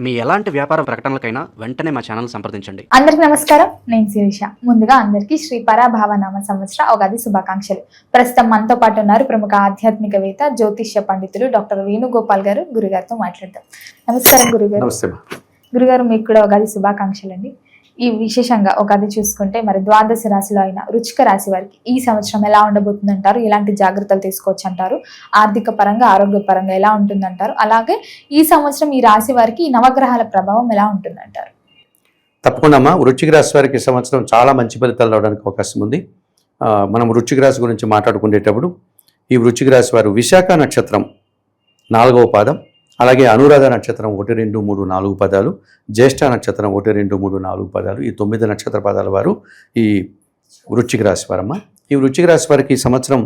మీ ఎలాంటి వ్యాపార ప్రకటనలకైనా వెంటనే మా ఛానల్ సంప్రదించండి. అందరికి నమస్కారం, నేను శిరీష. ముందుగా అందరికీ శ్రీ పరాభావనామ సంవత్సర ఉగాది శుభాకాంక్షలు. ప్రస్తుతం మనతో పాటు ఉన్నారు ప్రముఖ ఆధ్యాత్మికవేత్త, జ్యోతిష్య పండితులు డాక్టర్ వేణుగోపాల్ గారు. గురుగారితో మాట్లాడతాం. నమస్కారం గురుగారు. గురుగారు, మీకు కూడా ఉగాది శుభాకాంక్షలు అండి. ఈ విశేషంగా ఉగాది చూసుకుంటే మరి ద్వాదశ రాశిలో అయిన వృశ్చిక రాశి వారికి ఈ సంవత్సరం ఎలా ఉండబోతుందంటారు? ఎలాంటి జాగ్రత్తలు తీసుకోవచ్చు అంటారు? ఆర్థిక పరంగా, ఆరోగ్య పరంగా ఎలా ఉంటుందంటారు? అలాగే ఈ సంవత్సరం ఈ రాశి వారికి ఈ నవగ్రహాల ప్రభావం ఎలా ఉంటుందంటారు? తప్పకుండా అమ్మా, వృశ్చిక రాశి వారికి ఈ సంవత్సరం చాలా మంచి ఫలితాలు రావడానికి అవకాశం ఉంది. మనం వృశ్చిక రాశి గురించి మాట్లాడుకునేటప్పుడు ఈ వృశ్చిక రాశి వారు విశాఖ నక్షత్రం 4వ పాదం, అలాగే అనురాధ నక్షత్రం 1, 2, 3, 4 పదాలు, జ్యేష్ఠ నక్షత్రం 1, 2, 3, 4 పదాలు, ఈ 9 నక్షత్ర పదాల వారు ఈ వృశ్చిక రాశి వారమ్మ. ఈ వృశ్చిక రాశి వారికి ఈ సంవత్సరం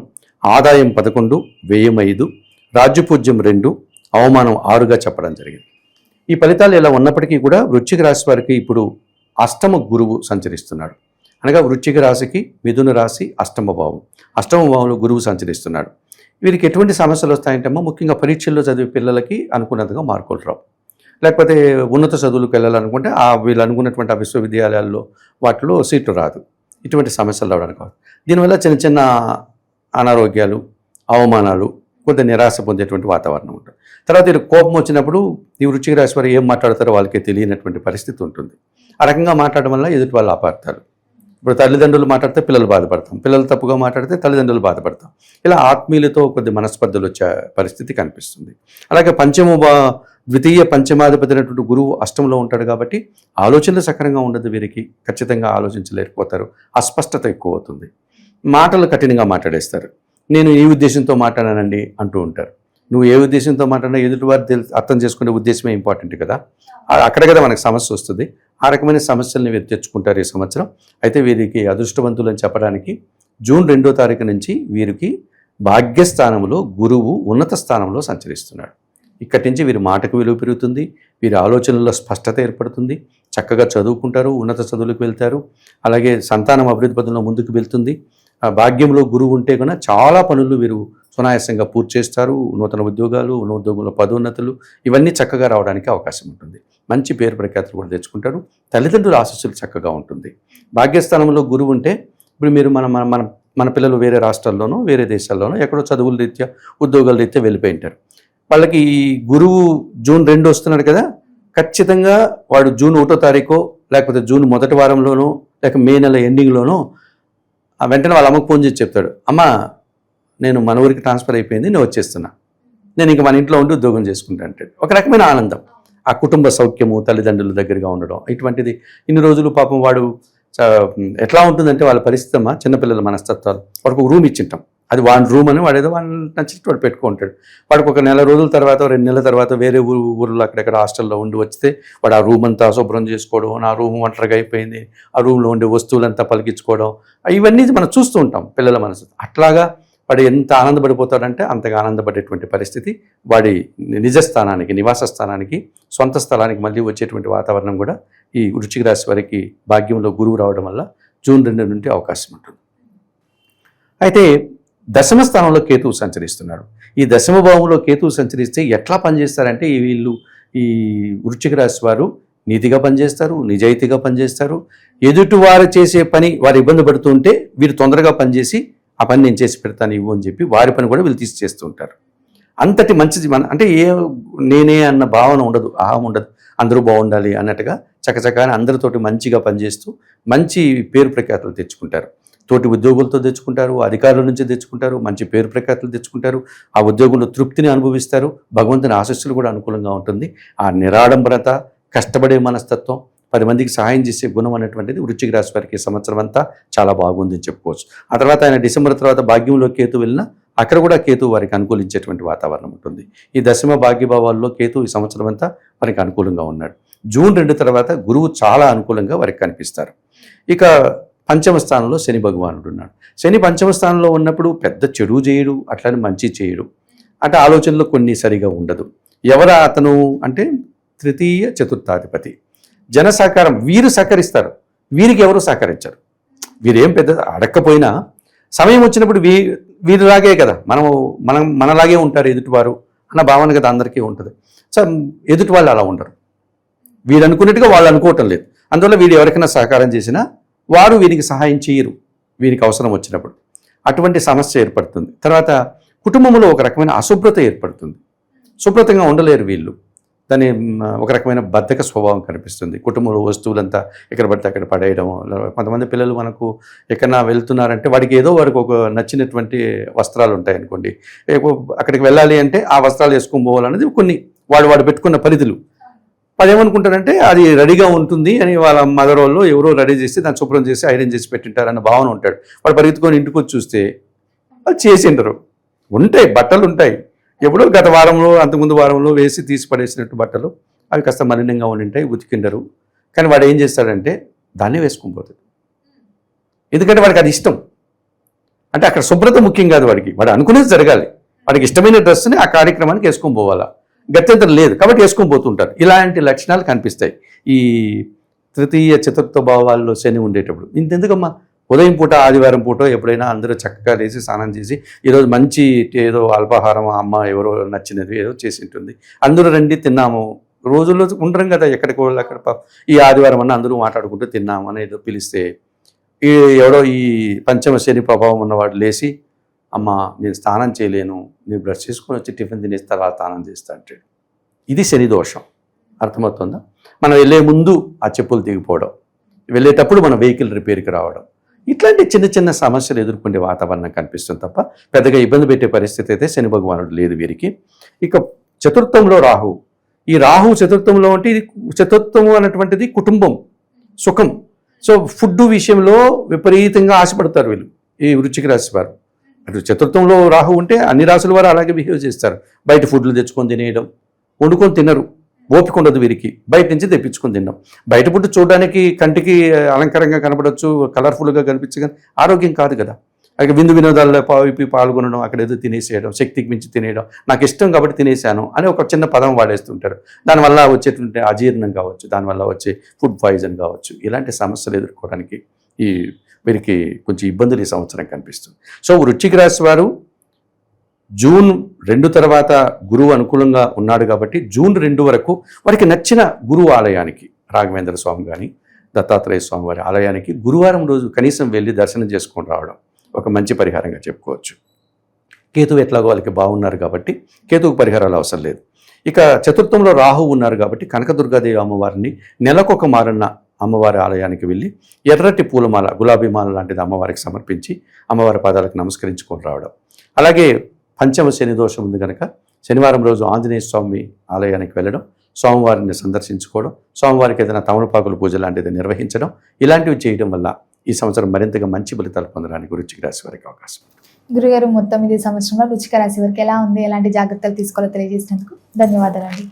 ఆదాయం 11, వ్యయం 5, రాజ్యపూజ్యం 2, అవమానం 6గా చెప్పడం జరిగింది. ఈ ఫలితాలు ఇలా ఉన్నప్పటికీ కూడా వృశ్చిక రాశి వారికి ఇప్పుడు అష్టమ గురువు సంచరిస్తున్నాడు. అనగా వృశ్చిక రాశికి మిథున రాశి అష్టమ భావం, అష్టమ భావంలో గురువు సంచరిస్తున్నాడు. వీరికి ఎటువంటి సమస్యలు వస్తాయంటేమో ముఖ్యంగా పరీక్షల్లో చదివే పిల్లలకి అనుకున్నట్టుగా మార్కులు రావు, లేకపోతే ఉన్నత చదువులకు వెళ్ళాలనుకుంటే వీళ్ళు అనుకున్నటువంటి ఆ విశ్వవిద్యాలయాల్లో వాటిలో సీట్లు రాదు. ఇటువంటి సమస్యలు రావడానికి కాదు. దీనివల్ల చిన్న చిన్న అనారోగ్యాలు, అవమానాలు, కొంత నిరాశ పొందేటువంటి వాతావరణం ఉంటుంది. తర్వాత వీరు కోపం వచ్చినప్పుడు ఈ వృశ్చిక రాశి వారు ఏం మాట్లాడతారో వాళ్ళకి తెలియనటువంటి పరిస్థితి ఉంటుంది. ఆ రకంగా మాట్లాడడం వల్ల ఎదుటి వాళ్ళు అపార్థాలు. ఇప్పుడు తల్లిదండ్రులు మాట్లాడితే పిల్లలు బాధపడతాం, పిల్లలు తప్పుగా మాట్లాడితే తల్లిదండ్రులు బాధపడతాం. ఇలా ఆత్మీయులతో కొద్ది మనస్పర్ధలు వచ్చే పరిస్థితి కనిపిస్తుంది. అలాగే ద్వితీయ పంచమాధిపతి అయినటువంటి గురువు అష్టంలో ఉంటాడు కాబట్టి ఆలోచనలు సక్రంగా ఉండదు. వీరికి ఖచ్చితంగా ఆలోచించలేకపోతారు, అస్పష్టత ఎక్కువ అవుతుంది, మాటలు కఠినంగా మాట్లాడేస్తారు. నేను ఈ ఉద్దేశంతో మాట్లాడానండి అంటూ ఉంటారు. నువ్వు ఏ ఉద్దేశంతో మాట్లాడినా ఎదుటివారు అర్థం చేసుకునే ఉద్దేశమే ఇంపార్టెంట్ కదా, అక్కడ కదా మనకు సమస్య వస్తుంది. ఆ రకమైన సమస్యల్ని వీరు తెచ్చుకుంటారు ఈ సంవత్సరం. అయితే వీరికి అదృష్టవంతులు అని చెప్పడానికి జూన్ 2వ తారీఖు నుంచి వీరికి భాగ్యస్థానంలో గురువు ఉన్నత స్థానంలో సంచరిస్తున్నాడు. ఇక్కడి నుంచి వీరి మాటకు విలువ పెరుగుతుంది, వీరి ఆలోచనల్లో స్పష్టత ఏర్పడుతుంది, చక్కగా చదువుకుంటారు, ఉన్నత చదువులకు వెళ్తారు. అలాగే సంతానం అభివృద్ధి పదంలో ముందుకు వెళ్తుంది. భాగ్యంలో గురువు ఉంటే కన్నా చాలా పనులు వీరు సునాయాసంగా పూర్తి చేస్తారు. నూతన ఉద్యోగాలు, ఉద్యోగంలో పదోన్నతులు ఇవన్నీ చక్కగా రావడానికి అవకాశం ఉంటుంది. మంచి పేరు ప్రఖ్యాతులు కూడా తెచ్చుకుంటారు. తల్లిదండ్రుల ఆశీస్సులు చక్కగా ఉంటుంది. భాగ్యస్థానంలో గురువు ఉంటే ఇప్పుడు మీరు మన పిల్లలు వేరే రాష్ట్రాల్లోనో వేరే దేశాల్లోనో ఎక్కడో చదువుల రీత్యా, ఉద్యోగాల రీత్యా వెళ్ళిపోయి ఉంటారు. వాళ్ళకి ఈ గురువు జూన్ 2 వస్తున్నాడు కదా, ఖచ్చితంగా వాడు జూన్ 1వ తారీఖు లేకపోతే జూన్ మొదటి వారంలోనో లేక మే నెల ఎండింగ్లోనో వెంటనే వాళ్ళ అమ్మకు ఫోన్ చేసి చెప్తాడు, అమ్మ నేను మన ఊరికి ట్రాన్స్ఫర్ అయిపోయింది, నేను వచ్చేస్తున్నా, నేను ఇంక మన ఇంట్లో ఉండి ఉద్యోగం చేసుకుంటా అంటాడు. ఒక రకమైన ఆనందం, ఆ కుటుంబ సౌఖ్యము, తల్లిదండ్రుల దగ్గరగా ఉండడం, ఇటువంటిది ఇన్ని రోజులు పాపం వాడు ఎట్లా ఉంటుందంటే వాళ్ళ పరిస్థితి అమ్మా, చిన్నపిల్లల మనస్తత్వాలు. వాడికి ఒక రూమ్ ఇచ్చింటాం, అది వాడి రూమ్ అని వాడేదో వాడిని నచ్చినట్టు వాడు పెట్టుకుంటాడు. వాడికి ఒక నెల రోజుల తర్వాత 2 నెలల తర్వాత వేరే ఊళ్ళో అక్కడెక్కడ హాస్టల్లో ఉండి వస్తే వాడు ఆ రూమ్ అంతా శుభ్రం చేసుకోవడం, నా రూమ్ ఒంటరిగా అయిపోయింది, ఆ రూమ్లో ఉండే వస్తువులంతా పలికించుకోవడం, ఇవన్నీ మనం చూస్తూ ఉంటాం పిల్లల మనసు. అట్లాగా వాడు ఎంత ఆనందపడిపోతాడంటే అంతగా ఆనందపడేటువంటి పరిస్థితి వాడి నిజస్థానానికి, నివాస స్థానానికి, సొంత స్థలానికి మళ్ళీ వచ్చేటువంటి వాతావరణం కూడా ఈ వృశ్చిక రాశి వారికి భాగ్యంలో గురువు రావడం వల్ల జూన్ 2 నుండి అవకాశం ఉంటుంది. అయితే దశమ స్థానంలో కేతువు సంచరిస్తున్నాడు. ఈ దశమ భావంలో కేతువు సంచరిస్తే ఎట్లా పనిచేస్తారంటే వీళ్ళు ఈ వృశ్చిక రాశి వారు నీతిగా పనిచేస్తారు, నిజాయితీగా పనిచేస్తారు. ఎదుటివారు చేసే పని వారు ఇబ్బంది పడుతూ ఉంటే వీరు తొందరగా పనిచేసి ఆ పని నేను చేసి పెడతాను ఇవ్వు అని చెప్పి వారి పని కూడా వీళ్ళు తీసి చేస్తూ ఉంటారు. అంతటి మంచిది అంటే నేనే అన్న భావన ఉండదు, అహం ఉండదు, అందరూ బాగుండాలి అన్నట్టుగా చకచకాని అందరితోటి మంచిగా పనిచేస్తూ మంచి పేరు ప్రఖ్యాతులు తెచ్చుకుంటారు. తోటి ఉద్యోగులతో తెచ్చుకుంటారు, అధికారుల నుంచి తెచ్చుకుంటారు, మంచి పేరు ప్రఖ్యాతులు తెచ్చుకుంటారు. ఆ ఉద్యోగంలో తృప్తిని అనుభవిస్తారు. భగవంతుని ఆశీస్సులు కూడా అనుకూలంగా ఉంటుంది. ఆ నిరాడంబరత, కష్టపడే మనస్తత్వం, 10 మందికి సహాయం చేసే గుణం అనేటువంటిది వృశ్చిక రాశి వారికి సంవత్సరం అంతా చాలా బాగుందని చెప్పుకోవచ్చు. ఆ తర్వాత ఆయన డిసెంబర్ తర్వాత భాగ్యంలో కేతు వెళ్ళినా అక్కడ కూడా కేతు వారికి అనుకూలించేటువంటి వాతావరణం ఉంటుంది. ఈ దశమ భాగ్యభావాల్లో కేతు ఈ సంవత్సరం అంతా వారికి అనుకూలంగా ఉన్నాడు. జూన్ 2 తర్వాత గురువు చాలా అనుకూలంగా వారికి కనిపిస్తారు. ఇక పంచమ స్థానంలో శని భగవానుడు ఉన్నాడు. శని పంచమ స్థానంలో ఉన్నప్పుడు పెద్ద చెడు చేయడు, అట్లానే మంచి చేయడు, అంటే ఆలోచనలో కొన్ని సరిగా ఉండదు. ఎవరు అతను అంటే తృతీయ చతుర్థాధిపతి. జన సహకారం, వీరు సహకరిస్తారు, వీరికి ఎవరు సహకరించరు. వీరేం పెద్ద అడక్కపోయినా సమయం వచ్చినప్పుడు వీరిలాగే కదా మనలాగే ఉంటారు ఎదుటివారు అన్న భావన కదా అందరికీ ఉంటుంది. సో ఎదుటి వాళ్ళు అలా ఉండరు. వీడు అనుకున్నట్టుగా వాళ్ళు అనుకోవటం లేదు. అందువల్ల వీడు ఎవరికైనా సహకారం చేసినా వారు వీరికి సహాయం చేయరు వీరికి అవసరం వచ్చినప్పుడు. అటువంటి సమస్య ఏర్పడుతుంది. తర్వాత కుటుంబంలో ఒక రకమైన అశుభ్రత ఏర్పడుతుంది. శుభ్రతంగా ఉండలేరు వీళ్ళు. దాని ఒక రకమైన బద్ధక స్వభావం కనిపిస్తుంది. కుటుంబంలో వస్తువులంతా ఎక్కడ పడితే అక్కడ పడేయడం. కొంతమంది పిల్లలు మనకు ఎక్కడన్నా వెళ్తున్నారంటే వాడికి ఒక నచ్చినటువంటి వస్త్రాలు ఉంటాయి అనుకోండి, అక్కడికి వెళ్ళాలి అంటే ఆ వస్త్రాలు వేసుకొని పోవాలనేది కొన్ని వాడు పెట్టుకున్న పరిధులు. వాడు ఏమనుకుంటారంటే అది రెడీగా ఉంటుంది అని వాళ్ళ మదర్ వాళ్ళు ఎవరో రెడీ చేసి దాన్ని శుభ్రం చేసి ఐరన్ చేసి పెట్టింటారన్న భావన ఉంటాడు. వాడు పరిగెత్తుకొని ఇంటికి వచ్చి చూస్తే వాళ్ళు చేసిండరు. ఉంటాయి బట్టలు ఉంటాయి, ఎప్పుడో గత వారంలో అంతకుముందు వారంలో వేసి తీసి పడేసినట్టు బట్టలు, అవి కాస్త మలినంగా ఉండింటాయి, ఉతికిండరు. కానీ వాడు ఏం చేస్తాడంటే దాన్నే వేసుకొని పోతాడు. ఎందుకంటే వాడికి అది ఇష్టం. అంటే అక్కడ శుభ్రత ముఖ్యం కాదు వాడికి, వాడు అనుకునేది జరగాలి. వాడికి ఇష్టమైన డ్రెస్ని ఆ కార్యక్రమానికి వేసుకొని పోవాలా, గత్యంతరం లేదు కాబట్టి వేసుకొని పోతుంటారు. ఇలాంటి లక్షణాలు కనిపిస్తాయి ఈ తృతీయ చతుర్థ భావాల్లో శని ఉండేటప్పుడు. ఇంతెందుకమ్మా, ఉదయం పూట ఆదివారం పూట ఎప్పుడైనా అందరూ చక్కగా లేచి స్నానం చేసి ఈరోజు మంచి ఏదో అల్పాహారం అమ్మ ఎవరో నచ్చినది ఏదో చేసి ఉంటుంది, అందరూ రండి తిన్నాము. రోజుల్లో ఉండరం కదా, ఎక్కడికి వాళ్ళు అక్కడ ఈ ఆదివారం అన్న అందరూ మాట్లాడుకుంటూ తిన్నాము అని ఏదో పిలిస్తే ఎవడో ఈ పంచమ శని ప్రభావం ఉన్నవాడు లేచి అమ్మ నేను స్నానం చేయలేను, నేను బ్రష్ చేసుకొని వచ్చి టిఫిన్ తినేసి తర్వాత స్నానం చేస్తా అంటాడు. ఇది శని దోషం. అర్థమవుతుందా? మనం వెళ్ళే ముందు ఆ చెప్పులు దిగిపోవడం, వెళ్ళేటప్పుడు మన వెహికల్ రిపేర్కి రావడం, ఇట్లాంటి చిన్న చిన్న సమస్యలు ఎదుర్కొనే వాతావరణం కనిపిస్తుంది తప్ప పెద్దగా ఇబ్బంది పెట్టే పరిస్థితి అయితే శని భగవానుడు లేదు వీరికి. ఇక చతుర్థంలో రాహు. ఈ రాహు చతుర్థంలో అంటే ఇది చతుర్థము అన్నటువంటిది కుటుంబం, సుఖం. సో ఫుడ్ విషయంలో విపరీతంగా ఆశపడతారు వీళ్ళు, ఈ వృశ్చిక రాశి వారు. అటు చతుర్థంలో రాహు ఉంటే అన్ని రాశుల వారు అలాగే బిహేవ్ చేస్తారు. బయట ఫుడ్లు తెచ్చుకొని తినేయడం, వండుకొని తినరు, ఓపిక ఉండదు వీరికి, బయట నుంచి తెప్పించుకొని తినడం. బయట ఫుడ్ చూడడానికి కంటికి అలంకారంగా కనపడవచ్చు, కలర్ఫుల్గా కనిపించగా ఆరోగ్యం కాదు కదా. అలాగే విందు వినోదాల్లో పాల్గొనడం, అక్కడ ఏదో తినేసేయడం, శక్తికి మించి తినేయడం, నాకు ఇష్టం కాబట్టి తినేసాను అని ఒక చిన్న పదం వాడేస్తుంటారు. దానివల్ల వచ్చేటువంటి అజీర్ణం కావచ్చు, దానివల్ల వచ్చే ఫుడ్ పాయిజన్ కావచ్చు, ఇలాంటి సమస్యలు ఎదుర్కోవడానికి వీరికి కొంచెం ఇబ్బందులు ఈ సంవత్సరం కనిపిస్తుంది. సో వృశ్చిక రాశి వారు జూన్ 2 తర్వాత గురువు అనుకూలంగా ఉన్నాడు కాబట్టి జూన్ 2 వరకు వారికి నచ్చిన గురువు ఆలయానికి, రాఘవేంద్ర స్వామి కానీ దత్తాత్రేయ స్వామి వారి ఆలయానికి గురువారం రోజు కనీసం వెళ్ళి దర్శనం చేసుకొని రావడం ఒక మంచి పరిహారంగా చెప్పుకోవచ్చు. కేతువు ఎట్లాగో వాళ్ళకి బాగున్నారు కాబట్టి కేతువుకు పరిహారాలు అవసరం లేదు. ఇక చతుర్థంలో రాహు ఉన్నారు కాబట్టి కనకదుర్గాదేవి అమ్మవారిని నెలకొక మారన్న అమ్మవారి ఆలయానికి వెళ్ళి ఎర్రటి పూలమాల, గులాబీ మాల లాంటిది అమ్మవారికి సమర్పించి అమ్మవారి పాదాలకు నమస్కరించుకొని రావడం. అలాగే పంచమ శని దోషం ఉంది కనుక శనివారం రోజు ఆంజనేయ స్వామి ఆలయానికి వెళ్ళడం, స్వామివారిని సందర్శించుకోవడం, స్వామివారికి ఏదైనా తమలపాకుల పూజ లాంటిది నిర్వహించడం, ఇలాంటివి చేయడం వల్ల ఈ సంవత్సరం మరింతగా మంచి ఫలితాలు పొందడానికి వృశ్చిక రాశి వారికి అవకాశం. గురుగారు, మొత్తం ఇది సంవత్సరంలో వృశ్చిక రాశి వారికి ఎలా ఉంది, ఎలాంటి జాగ్రత్తలు తీసుకోవాలో తెలియజేసినందుకు ధన్యవాదాలండి.